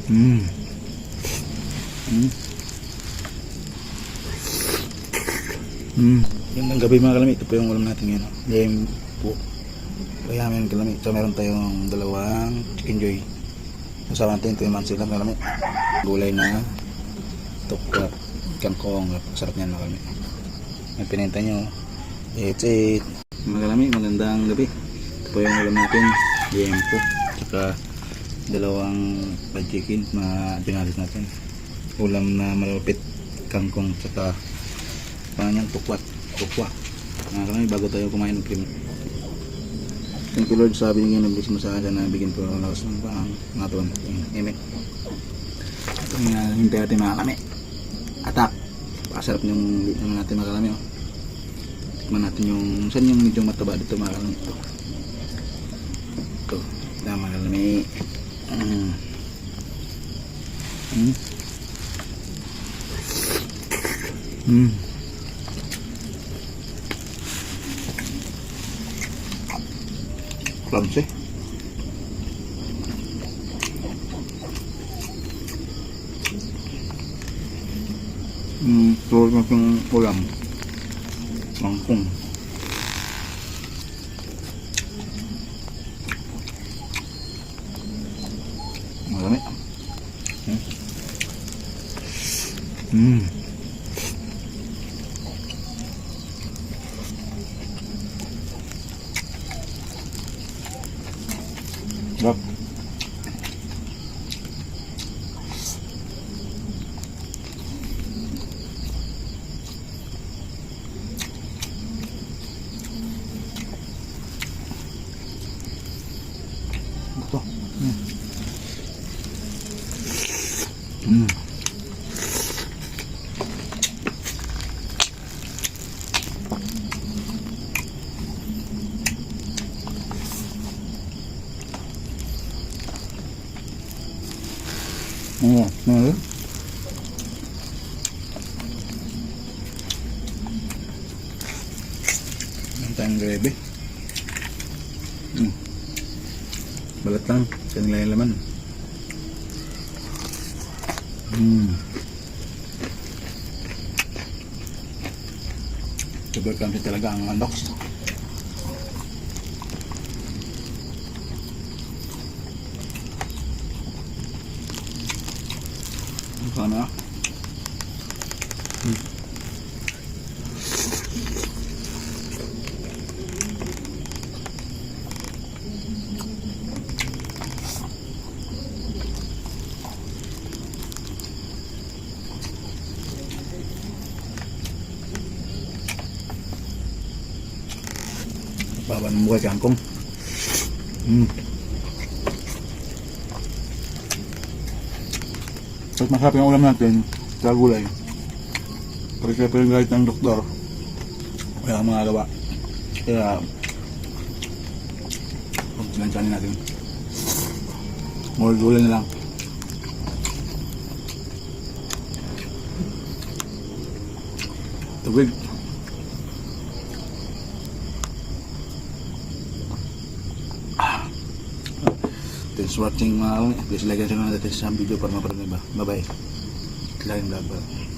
Mm. Mm. Mm. Gandang gabi mga kalami. Ito po yung ulam natin ngayon. Game po. Kayamin kalami. So meron tayong dalawang chicken joy. Kasama natin ito yung mansilang kalami. Gulay na tukwa, kangkong. Sarap niyan mga kalami. Yung pinenta nyo. It's it. Mga kalami, magandang gabi. Ito po yung ulam natin. Game po. Tsaka dalawang fried chicken na pinalis natin. Ulam na malapit, kangkong, tsaka panyan tukwa. Mga kalami, bago tayo kumain ng cream. Thank you Lord sa binigyan ng blessing mo sa akin na bigyan ko ng lakas ng pang natuan. Amen. Ito nga hintay natin mga kalami. Atak. Pakasarap yung natin mga kalami. Tikman natin yung saan yung medyo mataba dito mga kalami. Ito na mga kalami. Clubs eh. Tulad ng ulam. Mangkong. Marami. Sarap. Ito. Tayong grebe. Balat lang, kanila yung laman. Super crunchy talaga ang unbox. Sana. Baban mo kay kangkong. Pag masarap yung ulam natin sa gulay, pag yung guide ng doktor, wala kang magagawa. Kaya huwag sinansanin natin. More gulay na lang. Tubig. Thanks for watching mga kalami. Please like and share natin sa video para maparang iba. Bye bye. Lain vlog.